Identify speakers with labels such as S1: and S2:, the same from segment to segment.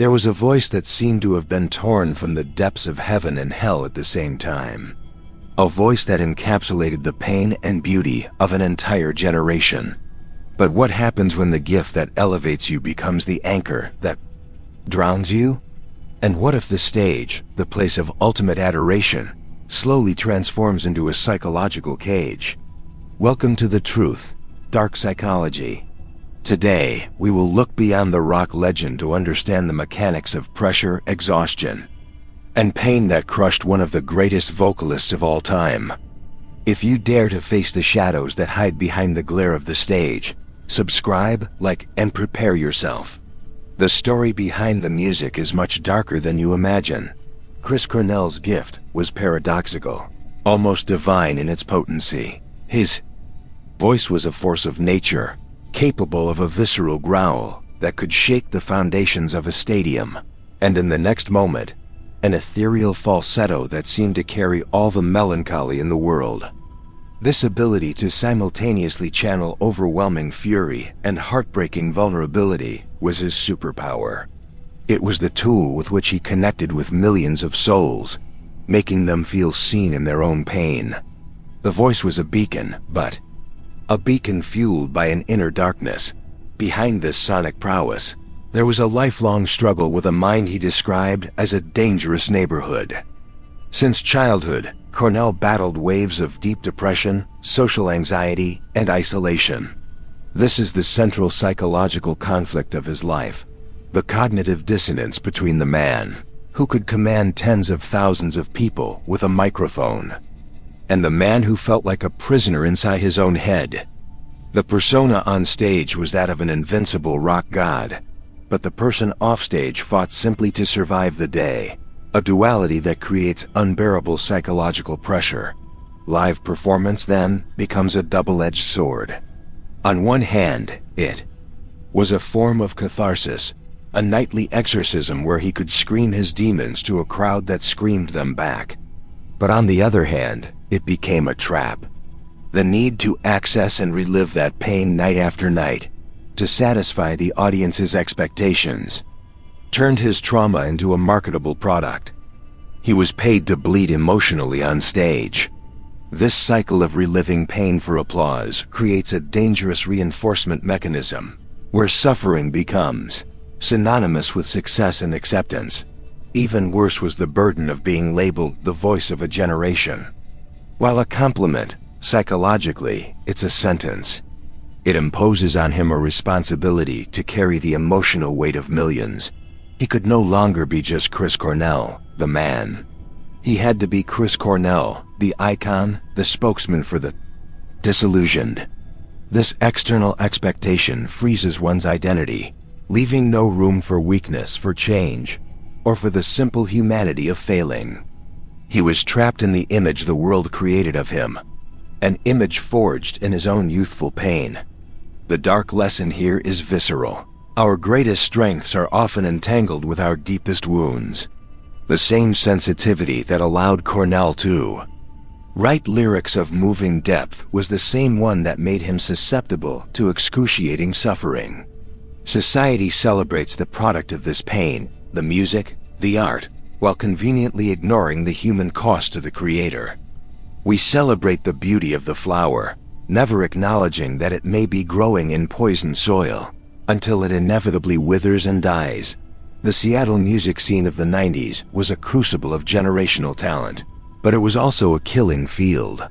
S1: There was a voice that seemed to have been torn from the depths of heaven and hell at the same time. A voice that encapsulated the pain and beauty of an entire generation. But what happens when the gift that elevates you becomes the anchor that drowns you? And what if the stage, the place of ultimate adoration, slowly transforms into a psychological cage? Welcome to The Truth, Dark Psychology. Today, we will look beyond the rock legend to understand the mechanics of pressure, exhaustion, and pain that crushed one of the greatest vocalists of all time. If you dare to face the shadows that hide behind the glare of the stage, subscribe, like, and prepare yourself. The story behind the music is much darker than you imagine. Chris Cornell's gift was paradoxical, almost divine in its potency. His voice was a force of nature, capable of a visceral growl that could shake the foundations of a stadium, and in the next moment, an ethereal falsetto that seemed to carry all the melancholy in the world. This ability to simultaneously channel overwhelming fury and heartbreaking vulnerability was his superpower. It was the tool with which he connected with millions of souls, making them feel seen in their own pain. The voice was a beacon, but a beacon fueled by an inner darkness. Behind this sonic prowess, there was a lifelong struggle with a mind he described as a dangerous neighborhood. Since childhood, Cornell battled waves of deep depression, social anxiety, and isolation. This is the central psychological conflict of his life, the cognitive dissonance between the man, who could command tens of thousands of people with a microphone, and the man who felt like a prisoner inside his own head. The persona on stage was that of an invincible rock god, but the person offstage fought simply to survive the day, a duality that creates unbearable psychological pressure. Live performance then becomes a double-edged sword. On one hand, it was a form of catharsis, a nightly exorcism where he could scream his demons to a crowd that screamed them back. But on the other hand, it became a trap. The need to access and relive that pain night after night, to satisfy the audience's expectations, turned his trauma into a marketable product. He was paid to bleed emotionally on stage. This cycle of reliving pain for applause creates a dangerous reinforcement mechanism, where suffering becomes synonymous with success and acceptance. Even worse was the burden of being labeled the voice of a generation. While a compliment, psychologically, it's a sentence. It imposes on him a responsibility to carry the emotional weight of millions. He could no longer be just Chris Cornell, the man. He had to be Chris Cornell, the icon, the spokesman for the disillusioned. This external expectation freezes one's identity, leaving no room for weakness, for change, or for the simple humanity of failing. He was trapped in the image the world created of him, an image forged in his own youthful pain. The dark lesson here is visceral. Our greatest strengths are often entangled with our deepest wounds. The same sensitivity that allowed Cornell to write lyrics of moving depth was the same one that made him susceptible to excruciating suffering. Society celebrates the product of this pain, the music, the art, while conveniently ignoring the human cost to the creator. We celebrate the beauty of the flower, never acknowledging that it may be growing in poisoned soil, until it inevitably withers and dies. The Seattle music scene of the 90s was a crucible of generational talent, but it was also a killing field.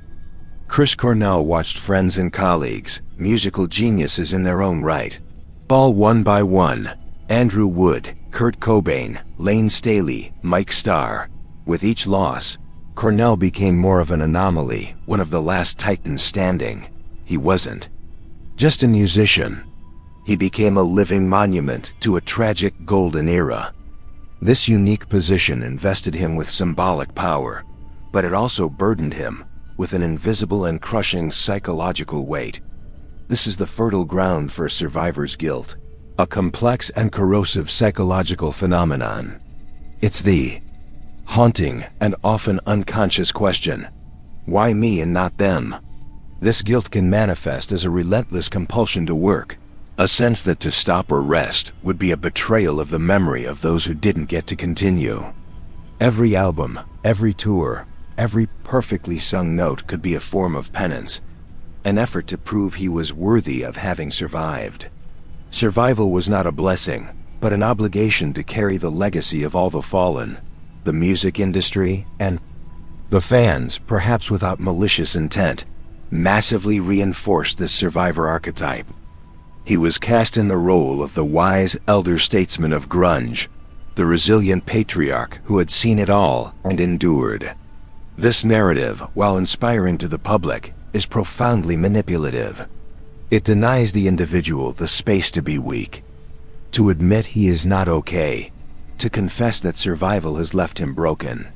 S1: Chris Cornell watched friends and colleagues, musical geniuses in their own right, fall one by one. Andrew Wood, Kurt Cobain, Lane Staley, Mike Starr. With each loss, Cornell became more of an anomaly, one of the last titans standing. He wasn't just a musician. He became a living monument to a tragic golden era. This unique position invested him with symbolic power, but it also burdened him with an invisible and crushing psychological weight. This is the fertile ground for survivor's guilt, a complex and corrosive psychological phenomenon. It's the haunting and often unconscious question, why me and not them? This guilt can manifest as a relentless compulsion to work, A sense that to stop or rest would be a betrayal of the memory of those who didn't get to continue. Every album, every tour, every perfectly sung note could be a form of penance, an effort to prove he was worthy of having survived. Survival was not a blessing, but an obligation to carry the legacy of all the fallen, the music industry, and the fans, perhaps without malicious intent, massively reinforced this survivor archetype. He was cast in the role of the wise elder statesman of grunge, the resilient patriarch who had seen it all and endured. This narrative, while inspiring to the public, is profoundly manipulative. It denies the individual the space to be weak, to admit he is not okay, to confess that survival has left him broken.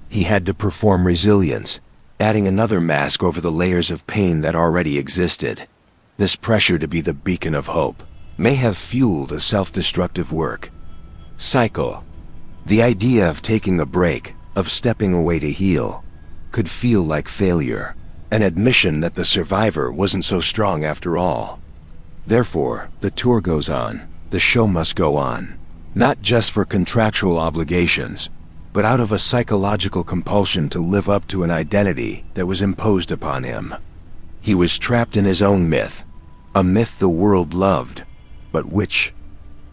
S1: He had to perform resilience, adding another mask over the layers of pain that already existed. This pressure to be the beacon of hope may have fueled a self-destructive work cycle. The idea of taking a break, of stepping away to heal, could feel like failure, an admission that the survivor wasn't so strong after all. Therefore, the tour goes on, the show must go on, not just for contractual obligations, but out of a psychological compulsion to live up to an identity that was imposed upon him. He was trapped in his own myth, a myth the world loved, but which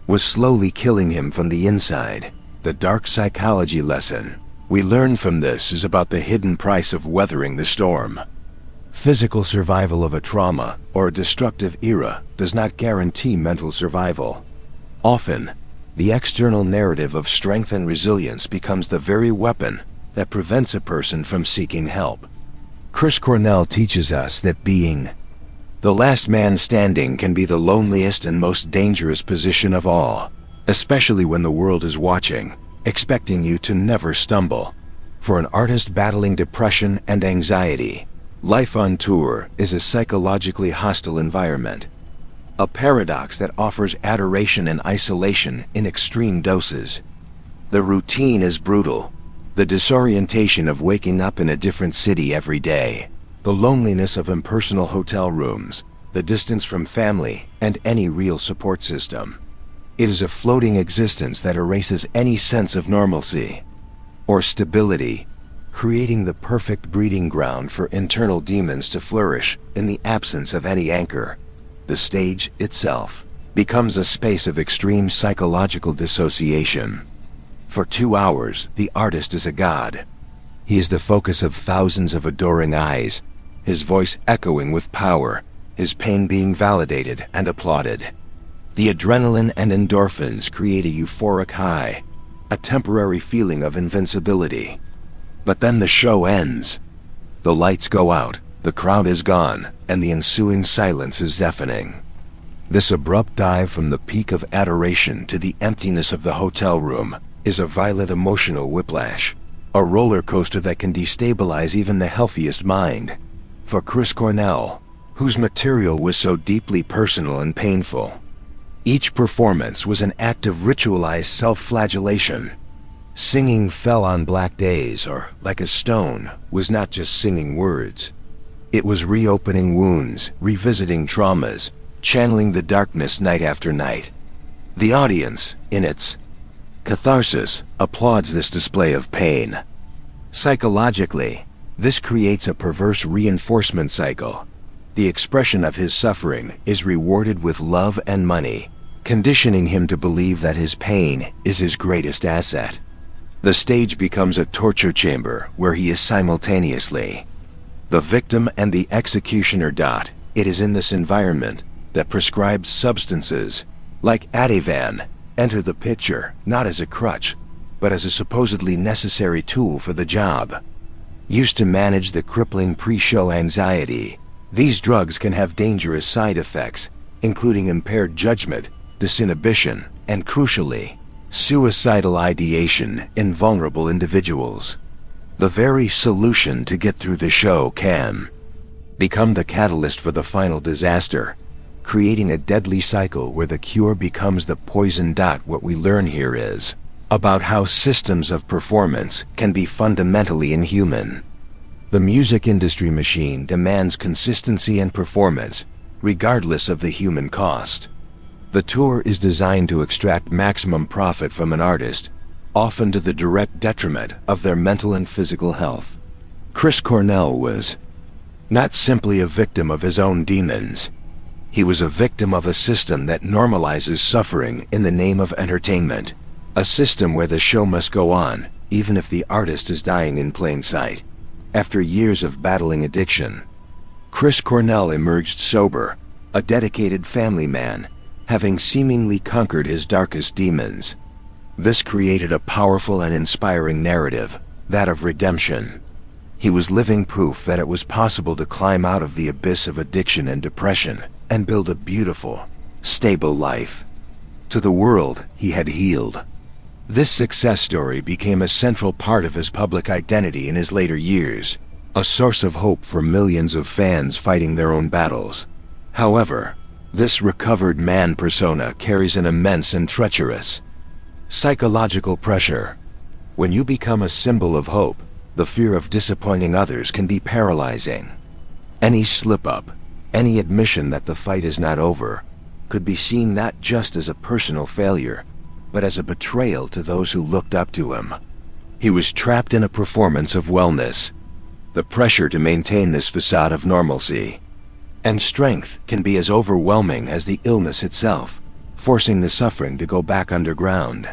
S1: was slowly killing him from the inside. The dark psychology lesson we learn from this is about the hidden price of weathering the storm. Physical survival of a trauma or a destructive era does not guarantee mental survival. Often, the external narrative of strength and resilience becomes the very weapon that prevents a person from seeking help. Cornell teaches us that being the last man standing can be the loneliest and most dangerous position of all, especially when the world is watching, expecting you to never stumble. For an artist battling depression and anxiety, life on tour is a psychologically hostile environment, a paradox that offers adoration and isolation in extreme doses. The routine is brutal, the disorientation of waking up in a different city every day, the loneliness of impersonal hotel rooms, the distance from family and any real support system. It is a floating existence that erases any sense of normalcy or stability, creating the perfect breeding ground for internal demons to flourish in the absence of any anchor. The stage itself becomes a space of extreme psychological dissociation. For 2 hours, the artist is a god. He is the focus of thousands of adoring eyes, his voice echoing with power, his pain being validated and applauded. The adrenaline and endorphins create a euphoric high, a temporary feeling of invincibility. But then the show ends. The lights go out, the crowd is gone, and the ensuing silence is deafening. This abrupt dive from the peak of adoration to the emptiness of the hotel room is a violent emotional whiplash, a roller coaster that can destabilize even the healthiest mind. For Cornell, whose material was so deeply personal and painful, each performance was an act of ritualized self-flagellation. Singing Fell on Black Days, or Like a Stone, was not just singing words. It was reopening wounds, revisiting traumas, channeling the darkness night after night. The audience, in its catharsis, applauds this display of pain. Psychologically, this creates a perverse reinforcement cycle. The expression of his suffering is rewarded with love and money, conditioning him to believe that his pain is his greatest asset. The stage becomes a torture chamber where he is simultaneously the victim and the executioner. It is in this environment that prescribed substances, like Ativan, enter the picture, not as a crutch, but as a supposedly necessary tool for the job. Used to manage the crippling pre-show anxiety, these drugs can have dangerous side effects, including impaired judgment, disinhibition, and crucially, suicidal ideation in vulnerable individuals. The very solution to get through the show can become the catalyst for the final disaster, creating a deadly cycle where the cure becomes the poison. What we learn here is about how systems of performance can be fundamentally inhuman. The music industry machine demands consistency and performance, regardless of the human cost. The tour is designed to extract maximum profit from an artist, often to the direct detriment of their mental and physical health. Chris Cornell was not simply a victim of his own demons. He was a victim of a system that normalizes suffering in the name of entertainment. A system where the show must go on, even if the artist is dying in plain sight. After years of battling addiction, Chris Cornell emerged sober, a dedicated family man, having seemingly conquered his darkest demons. This created a powerful and inspiring narrative, that of redemption. He was living proof that it was possible to climb out of the abyss of addiction and depression and build a beautiful, stable life. To the world he had healed. This success story became a central part of his public identity in his later years, a source of hope for millions of fans fighting their own battles. However, this recovered man persona carries an immense and treacherous psychological pressure. When you become a symbol of hope, the fear of disappointing others can be paralyzing. Any slip-up, any admission that the fight is not over, could be seen not just as a personal failure, but as a betrayal to those who looked up to him. He was trapped in a performance of wellness. The pressure to maintain this facade of normalcy and strength can be as overwhelming as the illness itself, forcing the suffering to go back underground.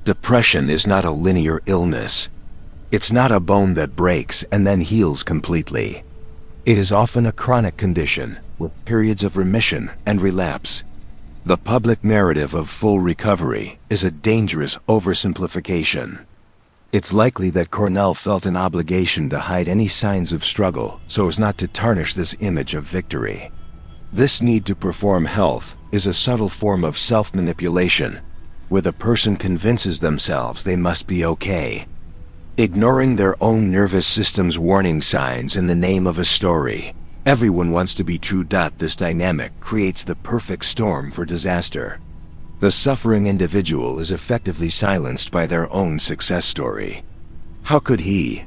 S1: Depression is not a linear illness. It's not a bone that breaks and then heals completely. It is often a chronic condition, with periods of remission and relapse. The public narrative of full recovery is a dangerous oversimplification. It's likely that Cornell felt an obligation to hide any signs of struggle so as not to tarnish this image of victory. This need to perform health is a subtle form of self-manipulation, where the person convinces themselves they must be okay, ignoring their own nervous system's warning signs in the name of a story. Everyone wants to be true. This dynamic creates the perfect storm for disaster. The suffering individual is effectively silenced by their own success story. How could he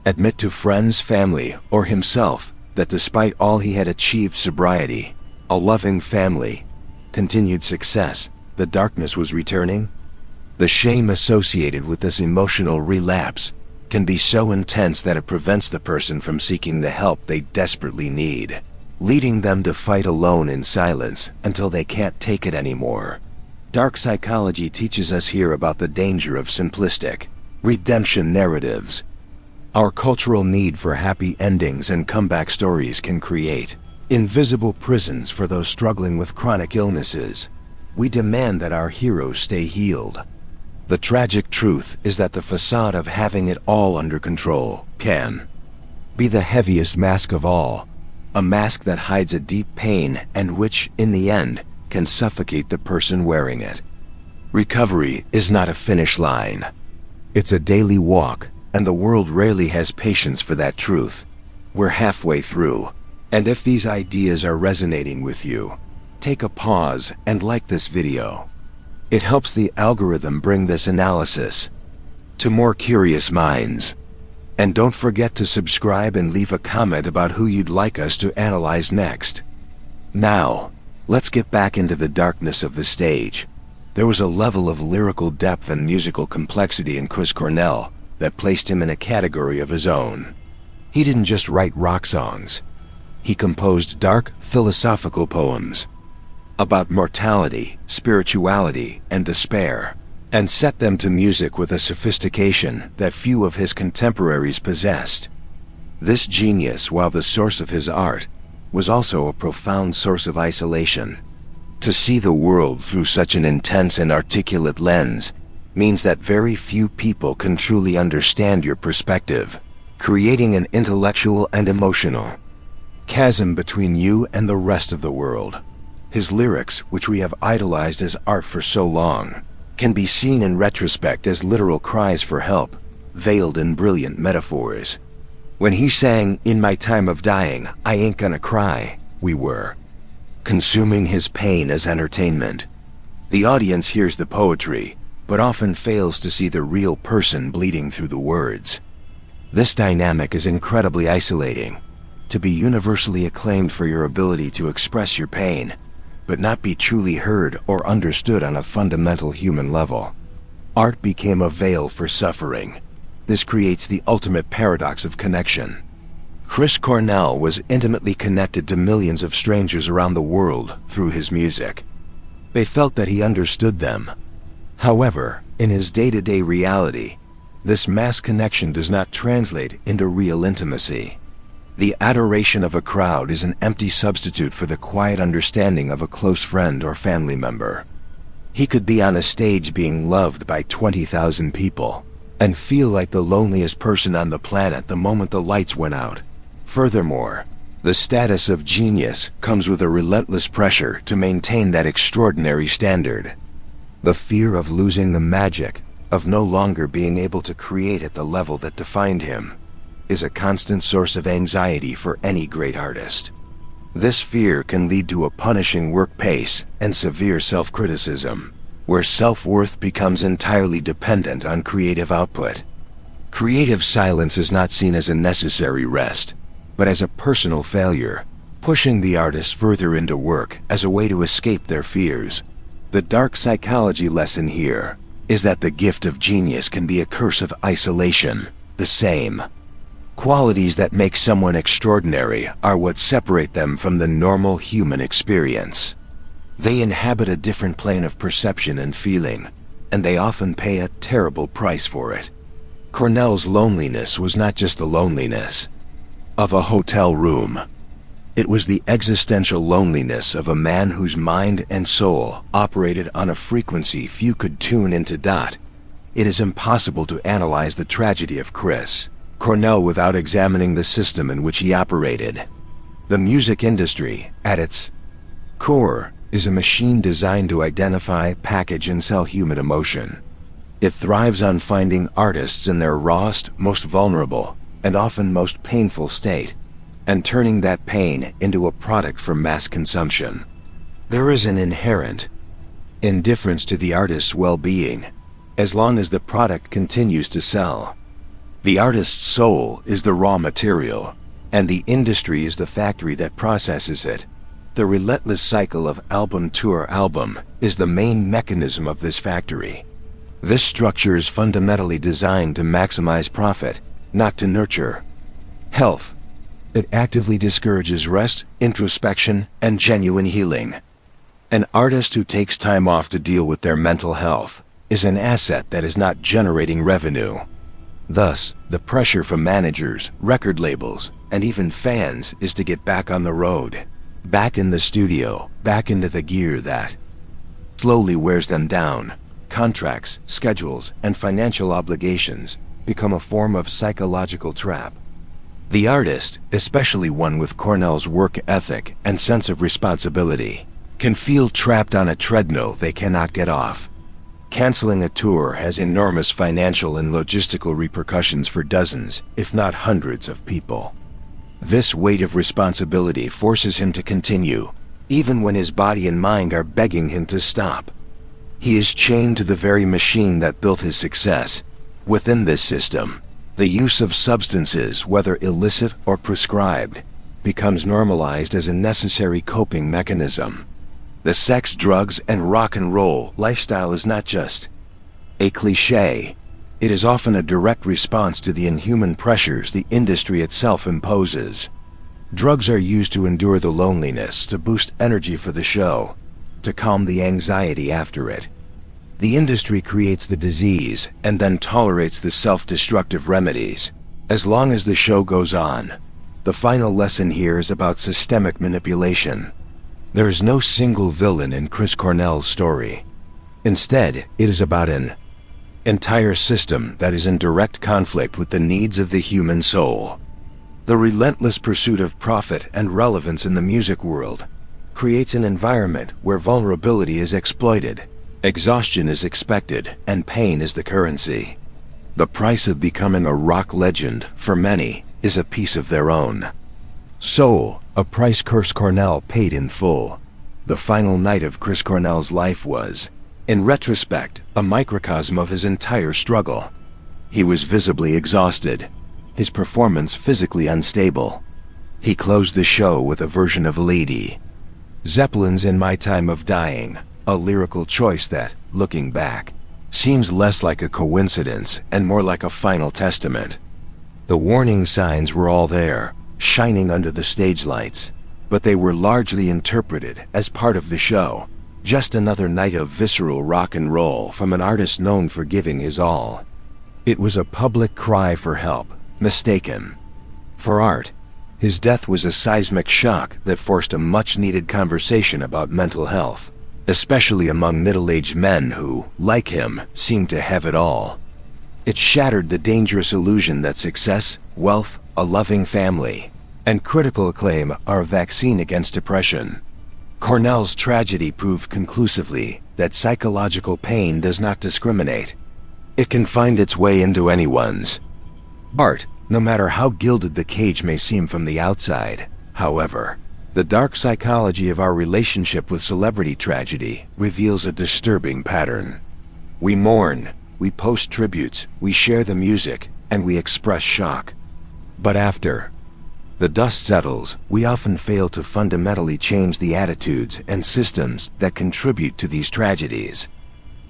S1: admit to friends, family, or himself that despite all he had achieved, sobriety, a loving family, continued success, the darkness was returning? The shame associated with this emotional relapse can be so intense that it prevents the person from seeking the help they desperately need, leading them to fight alone in silence until they can't take it anymore. Dark psychology teaches us here about the danger of simplistic redemption narratives. Our cultural need for happy endings and comeback stories can create invisible prisons for those struggling with chronic illnesses. We demand that our heroes stay healed. The tragic truth is that the facade of having it all under control can be the heaviest mask of all, a mask that hides a deep pain and which, in the end, can suffocate the person wearing it. Recovery is not a finish line. It's a daily walk, and the world rarely has patience for that truth. We're halfway through, and if these ideas are resonating with you, take a pause and like this video. It helps the algorithm bring this analysis to more curious minds. And don't forget to subscribe and leave a comment about who you'd like us to analyze next. Now, let's get back into the darkness of the stage. There was a level of lyrical depth and musical complexity in Chris Cornell that placed him in a category of his own. He didn't just write rock songs. He composed dark, philosophical poems about mortality, spirituality, and despair, and set them to music with a sophistication that few of his contemporaries possessed. This genius, while the source of his art, was also a profound source of isolation. To see the world through such an intense and articulate lens means that very few people can truly understand your perspective, creating an intellectual and emotional chasm between you and the rest of the world. His lyrics, which we have idolized as art for so long, can be seen in retrospect as literal cries for help, veiled in brilliant metaphors. When he sang, "In my time of dying, I ain't gonna cry," we were consuming his pain as entertainment. The audience hears the poetry, but often fails to see the real person bleeding through the words. This dynamic is incredibly isolating. To be universally acclaimed for your ability to express your pain but not be truly heard or understood on a fundamental human level. Art became a veil for suffering. This creates the ultimate paradox of connection. Chris Cornell was intimately connected to millions of strangers around the world through his music. They felt that he understood them. However, in his day-to-day reality, this mass connection does not translate into real intimacy. The adoration of a crowd is an empty substitute for the quiet understanding of a close friend or family member. He could be on a stage being loved by 20,000 people and feel like the loneliest person on the planet the moment the lights went out. Furthermore, the status of genius comes with a relentless pressure to maintain that extraordinary standard. The fear of losing the magic, of no longer being able to create at the level that defined him, is a constant source of anxiety for any great artist. This fear can lead to a punishing work pace and severe self-criticism, where self-worth becomes entirely dependent on creative output. Creative silence is not seen as a necessary rest, but as a personal failure, pushing the artist further into work as a way to escape their fears. The dark psychology lesson here is that the gift of genius can be a curse of isolation. The same qualities that make someone extraordinary are what separate them from the normal human experience. They inhabit a different plane of perception and feeling, and they often pay a terrible price for it. Cornell's loneliness was not just the loneliness of a hotel room. It was the existential loneliness of a man whose mind and soul operated on a frequency few could tune into. It is impossible to analyze the tragedy of Chris Cornell without examining the system in which he operated. The music industry, at its core, is a machine designed to identify, package, and sell human emotion. It thrives on finding artists in their rawest, most vulnerable, and often most painful state, and turning that pain into a product for mass consumption. There is an inherent indifference to the artist's well-being, as long as the product continues to sell. The artist's soul is the raw material, and the industry is the factory that processes it. The relentless cycle of album to album is the main mechanism of this factory. This structure is fundamentally designed to maximize profit, not to nurture health. It actively discourages rest, introspection, and genuine healing. An artist who takes time off to deal with their mental health is an asset that is not generating revenue. Thus, the pressure from managers, record labels, and even fans is to get back on the road, back in the studio, back into the gear that slowly wears them down. Contracts, schedules, and financial obligations become a form of psychological trap. The artist, especially one with Cornell's work ethic and sense of responsibility, can feel trapped on a treadmill they cannot get off. Canceling a tour has enormous financial and logistical repercussions for dozens, if not hundreds of people. This weight of responsibility forces him to continue, even when his body and mind are begging him to stop. He is chained to the very machine that built his success. Within this system, the use of substances, whether illicit or prescribed, becomes normalized as a necessary coping mechanism. The sex, drugs, and rock and roll lifestyle is not just a cliché. It is often a direct response to the inhuman pressures the industry itself imposes. Drugs are used to endure the loneliness, to boost energy for the show, to calm the anxiety after it. The industry creates the disease and then tolerates the self-destructive remedies. As long as the show goes on, the final lesson here is about systemic manipulation. There is no single villain in Chris Cornell's story. Instead, it is about an entire system that is in direct conflict with the needs of the human soul. The relentless pursuit of profit and relevance in the music world creates an environment where vulnerability is exploited, exhaustion is expected, and pain is the currency. The price of becoming a rock legend, for many, is a piece of their own soul, a price Chris Cornell paid in full. The final night of Chris Cornell's life was, in retrospect, a microcosm of his entire struggle. He was visibly exhausted, his performance physically unstable. He closed the show with a version of Lady Zeppelin's In My Time of Dying, a lyrical choice that, looking back, seems less like a coincidence and more like a final testament. The warning signs were all there, shining under the stage lights, but they were largely interpreted as part of the show, just another night of visceral rock and roll from an artist known for giving his all. It was a public cry for help, mistaken for art. His death was a seismic shock that forced a much-needed conversation about mental health, especially among middle-aged men who, like him, seemed to have it all. It shattered the dangerous illusion that success, wealth, a loving family, and critical acclaim are a vaccine against depression. Cornell's tragedy proved conclusively that psychological pain does not discriminate. It can find its way into anyone's heart, no matter how gilded the cage may seem from the outside. However, the dark psychology of our relationship with celebrity tragedy reveals a disturbing pattern. We mourn, we post tributes, we share the music, and we express shock. But after the dust settles, we often fail to fundamentally change the attitudes and systems that contribute to these tragedies.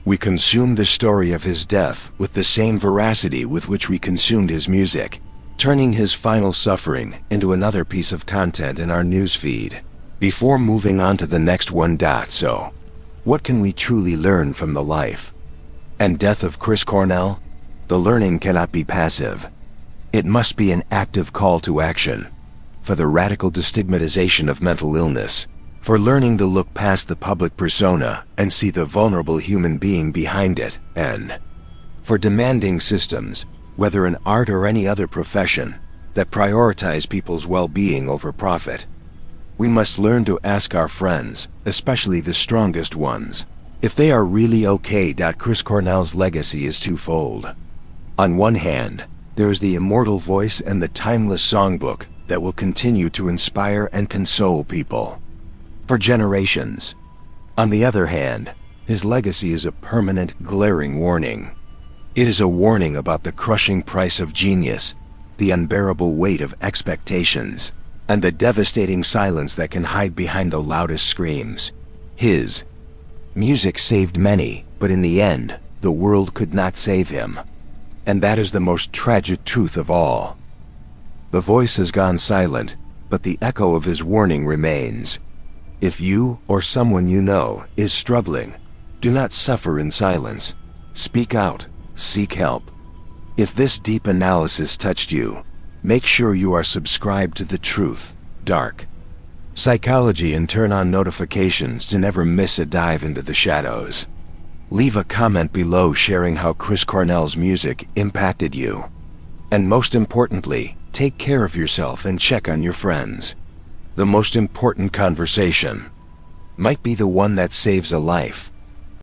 S1: We consume the story of his death with the same voracity with which we consumed his music, turning his final suffering into another piece of content in our newsfeed. Before moving on to the next one. So, what can we truly learn from the life and death of Chris Cornell? The learning cannot be passive. It must be an active call to action, for the radical destigmatization of mental illness, for learning to look past the public persona and see the vulnerable human being behind it, and for demanding systems, whether in art or any other profession, that prioritize people's well-being over profit. We must learn to ask our friends, especially the strongest ones, if they are really okay. Chris Cornell's legacy is twofold. On one hand, there is the immortal voice and the timeless songbook that will continue to inspire and console people for generations. On the other hand, his legacy is a permanent, glaring warning. It is a warning about the crushing price of genius, the unbearable weight of expectations, and the devastating silence that can hide behind the loudest screams. His music saved many, but in the end, the world could not save him. And that is the most tragic truth of all. The voice has gone silent, but the echo of his warning remains. If you or someone you know is struggling, do not suffer in silence. Speak out, seek help. If this deep analysis touched you, make sure you are subscribed to The Truth, Dark Psychology, and turn on notifications to never miss a dive into the shadows. Leave a comment below sharing how Chris Cornell's music impacted you. And most importantly, take care of yourself and check on your friends. The most important conversation might be the one that saves a life.